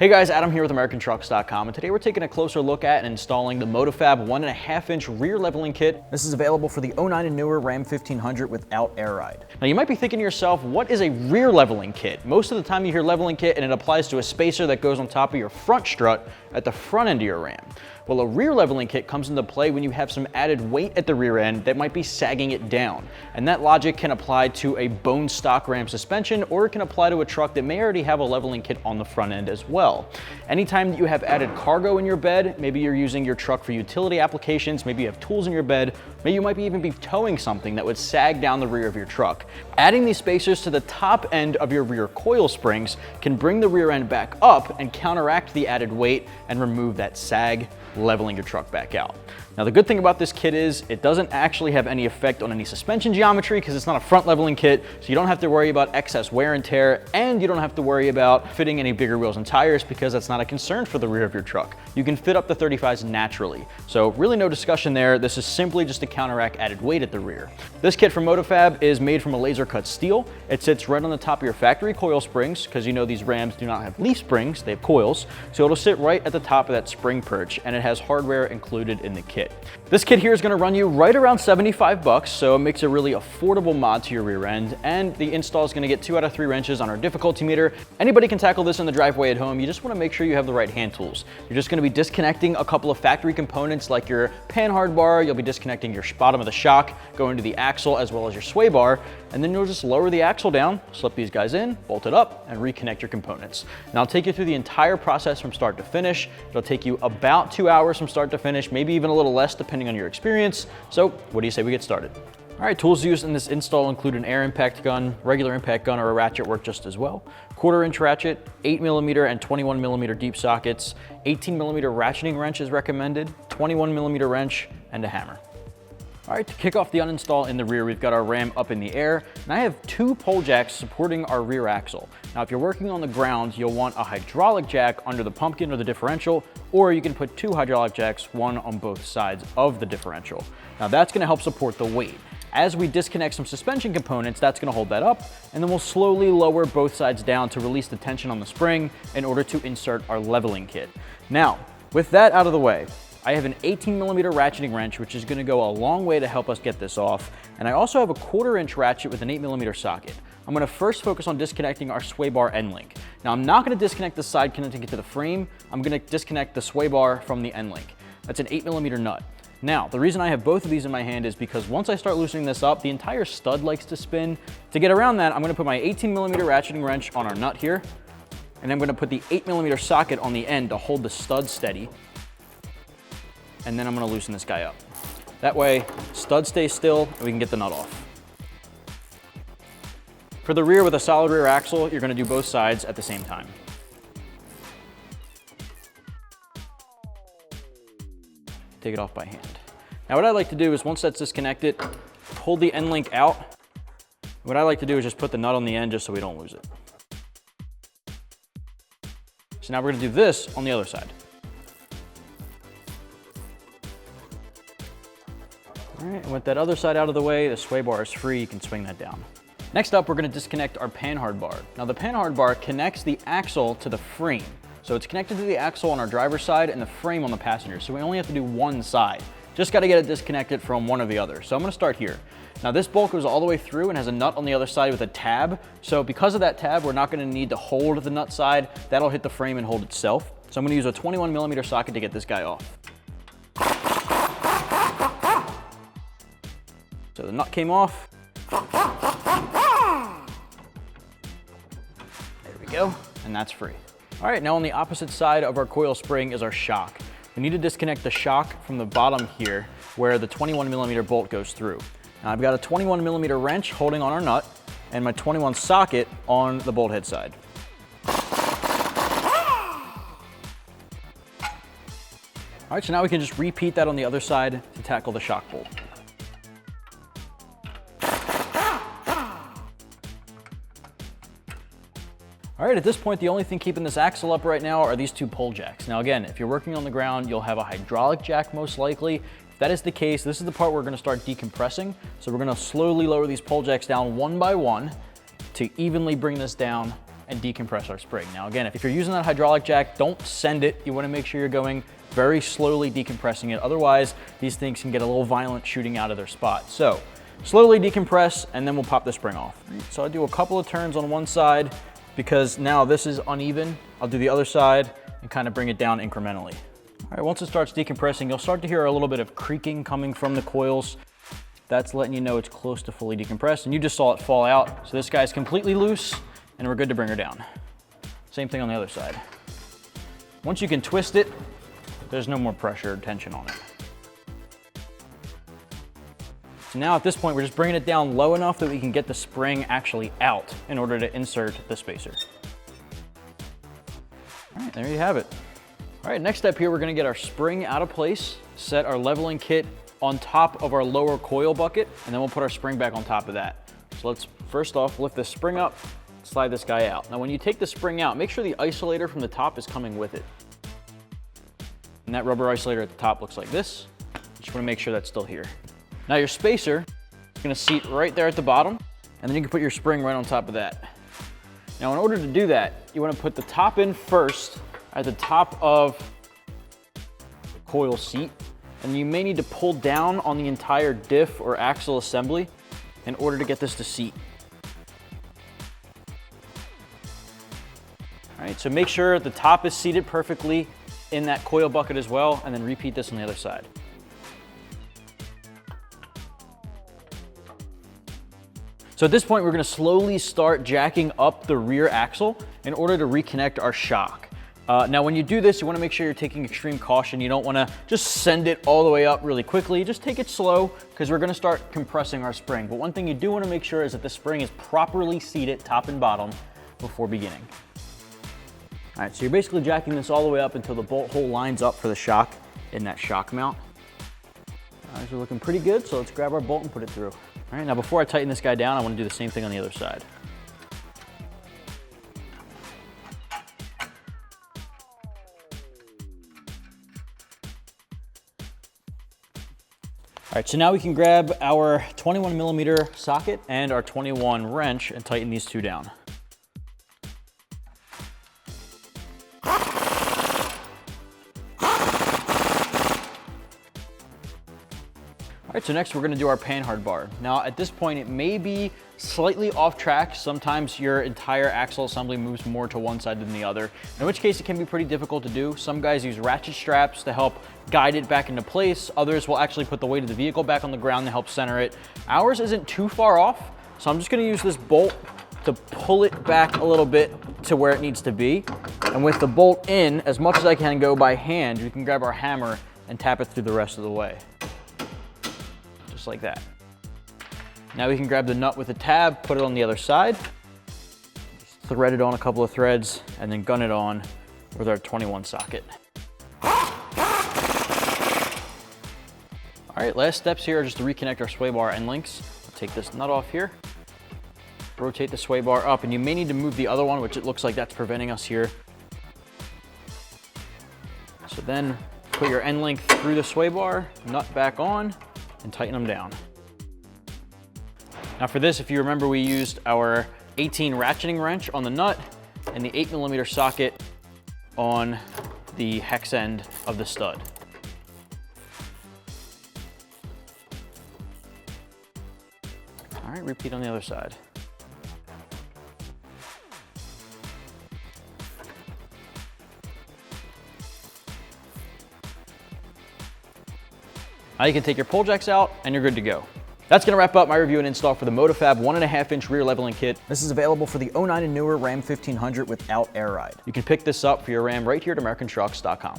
Hey guys, Adam here with AmericanTrucks.com, and today we're taking a closer look at and installing the MotoFab 1.5-inch rear leveling kit. This is available for the 09 and newer Ram 1500 without air ride. Now you might be thinking to yourself, what is a rear leveling kit? Most of the time you hear leveling kit and it applies to a spacer that goes on top of your front strut at the front end of your Ram. Well, a rear leveling kit comes into play when you have some added weight at the rear end that might be sagging it down. And that logic can apply to a bone stock Ram suspension, or it can apply to a truck that may already have a leveling kit on the front end as well. Anytime that you have added cargo in your bed, maybe you're using your truck for utility applications, maybe you have tools in your bed, maybe you might even be towing something that would sag down the rear of your truck. Adding these spacers to the top end of your rear coil springs can bring the rear end back up and counteract the added weight and remove that sag, leveling your truck back out. Now the good thing about this kit is it doesn't actually have any effect on any suspension geometry because it's not a front leveling kit, so you don't have to worry about excess wear and tear, and you don't have to worry about fitting any bigger wheels and tires because that's not a concern for the rear of your truck. You can fit up the 35s naturally. So really no discussion there. This is simply just to counteract added weight at the rear. This kit from MotoFab is made from a laser cut steel. It sits right on the top of your factory coil springs because you know these Rams do not have leaf springs, they have coils. So it'll sit right at the top of that spring perch, and it has hardware included in the kit. This kit here is going to run you right around 75 bucks, so it makes a really affordable mod to your rear end, and the install is going to get 2 out of 3 wrenches on our difficulty meter. Anybody can tackle this in the driveway at home. You just want to make sure you have the right hand tools. You're just going to be disconnecting a couple of factory components like your Panhard bar. You'll be disconnecting your bottom of the shock, going to the axle as well as your sway bar, and then you'll just lower the axle down, slip these guys in, bolt it up, and reconnect your components. Now I'll take you through the entire process from start to finish. It'll take you about 2 hours from start to finish, maybe even a little less depending on your experience. So what do you say we get started? All right, tools used in this install include an air impact gun, regular impact gun, or a ratchet work just as well. 1/4-inch ratchet, 8mm and 21mm deep sockets, 18mm ratcheting wrench is recommended, 21mm wrench, and a hammer. All right, to kick off the uninstall in the rear, we've got our Ram up in the air, and I have 2 pole jacks supporting our rear axle. Now, if you're working on the ground, you'll want a hydraulic jack under the pumpkin or the differential, or you can put 2 hydraulic jacks, one on both sides of the differential. Now, that's gonna help support the weight. As we disconnect some suspension components, that's gonna hold that up, and then we'll slowly lower both sides down to release the tension on the spring in order to insert our leveling kit. Now, with that out of the way, I have an 18mm ratcheting wrench, which is gonna go a long way to help us get this off. And I also have a 1/4-inch ratchet with an 8mm socket. I'm gonna first focus on disconnecting our sway bar end link. Now I'm not gonna disconnect the side connecting it to the frame. I'm gonna disconnect the sway bar from the end link. That's an 8mm nut. Now, the reason I have both of these in my hand is because once I start loosening this up, the entire stud likes to spin. To get around that, I'm gonna put my 18mm ratcheting wrench on our nut here, and I'm gonna put the 8mm socket on the end to hold the stud steady. And then I'm gonna loosen this guy up. That way, stud stays still and we can get the nut off. For the rear with a solid rear axle, you're gonna do both sides at the same time. Take it off by hand. Now what I like to do is once that's disconnected, hold the end link out. What I like to do is just put the nut on the end just so we don't lose it. So now we're gonna do this on the other side. All right, and with that other side out of the way, the sway bar is free, you can swing that down. Next up, we're gonna disconnect our Panhard bar. Now the Panhard bar connects the axle to the frame. So it's connected to the axle on our driver's side and the frame on the passenger. So we only have to do one side. Just gotta get it disconnected from one or the other. So I'm gonna start here. Now this bolt goes all the way through and has a nut on the other side with a tab. So because of that tab, we're not gonna need to hold the nut side. That'll hit the frame and hold itself. So I'm gonna use a 21mm socket to get this guy off. So the nut came off. There we go, and that's free. All right, now on the opposite side of our coil spring is our shock. We need to disconnect the shock from the bottom here where the 21mm bolt goes through. Now I've got a 21mm wrench holding on our nut and my 21 socket on the bolt head side. All right, so now we can just repeat that on the other side to tackle the shock bolt. All right, at this point, the only thing keeping this axle up right now are these 2 pole jacks. Now again, if you're working on the ground, you'll have a hydraulic jack most likely. If that is the case, this is the part where we're gonna start decompressing. So we're gonna slowly lower these pole jacks down one by one to evenly bring this down and decompress our spring. Now again, if you're using that hydraulic jack, don't send it. You want to make sure you're going very slowly decompressing it. Otherwise, these things can get a little violent shooting out of their spot. So slowly decompress, and then we'll pop the spring off. So I do a couple of turns on one side because now this is uneven. I'll do the other side and kind of bring it down incrementally. All right, once it starts decompressing, you'll start to hear a little bit of creaking coming from the coils. That's letting you know it's close to fully decompressed, and you just saw it fall out. So this guy's completely loose, and we're good to bring her down. Same thing on the other side. Once you can twist it, there's no more pressure or tension on it. So now at this point, we're just bringing it down low enough that we can get the spring actually out in order to insert the spacer. All right, there you have it. All right, next step here, we're gonna get our spring out of place, set our leveling kit on top of our lower coil bucket, and then we'll put our spring back on top of that. So let's first off lift this spring up, slide this guy out. Now when you take the spring out, make sure the isolator from the top is coming with it. And that rubber isolator at the top looks like this. Just wanna make sure that's still here. Now your spacer is gonna seat right there at the bottom, and then you can put your spring right on top of that. Now in order to do that, you wanna put the top in first at the top of the coil seat, and you may need to pull down on the entire diff or axle assembly in order to get this to seat. All right, so make sure the top is seated perfectly in that coil bucket as well, and then repeat this on the other side. So at this point, we're gonna slowly start jacking up the rear axle in order to reconnect our shock. Now when you do this, you wanna make sure you're taking extreme caution. You don't wanna just send it all the way up really quickly. Just take it slow, because we're gonna start compressing our spring. But one thing you do wanna make sure is that the spring is properly seated top and bottom before beginning. All right, so you're basically jacking this all the way up until the bolt hole lines up for the shock in that shock mount. These are looking pretty good, so let's grab our bolt and put it through. All right, now before I tighten this guy down, I wanna do the same thing on the other side. All right, so now we can grab our 21 millimeter socket and our 21 wrench and tighten these two down. All right, so next we're gonna do our Panhard bar. Now at this point, it may be slightly off track. Sometimes your entire axle assembly moves more to one side than the other, in which case it can be pretty difficult to do. Some guys use ratchet straps to help guide it back into place. Others will actually put the weight of the vehicle back on the ground to help center it. Ours isn't too far off, so I'm just gonna use this bolt to pull it back a little bit to where it needs to be. And with the bolt in, as much as I can go by hand, we can grab our hammer and tap it through the rest of the way. Just like that. Now we can grab the nut with a tab, put it on the other side, thread it on a couple of threads, and then gun it on with our 21 socket. All right, last steps here are just to reconnect our sway bar end links. I'll take this nut off here, rotate the sway bar up, and you may need to move the other one, which it looks like that's preventing us here. So then put your end link through the sway bar, nut back on, and tighten them down. Now for this, if you remember, we used our 18 ratcheting wrench on the nut and the 8 millimeter socket on the hex end of the stud. All right, repeat on the other side. Now you can take your pull jacks out and you're good to go. That's gonna wrap up my review and install for the MotoFab 1.5 inch rear leveling kit. This is available for the 09 and newer Ram 1500 without air ride. You can pick this up for your Ram right here at AmericanTrucks.com.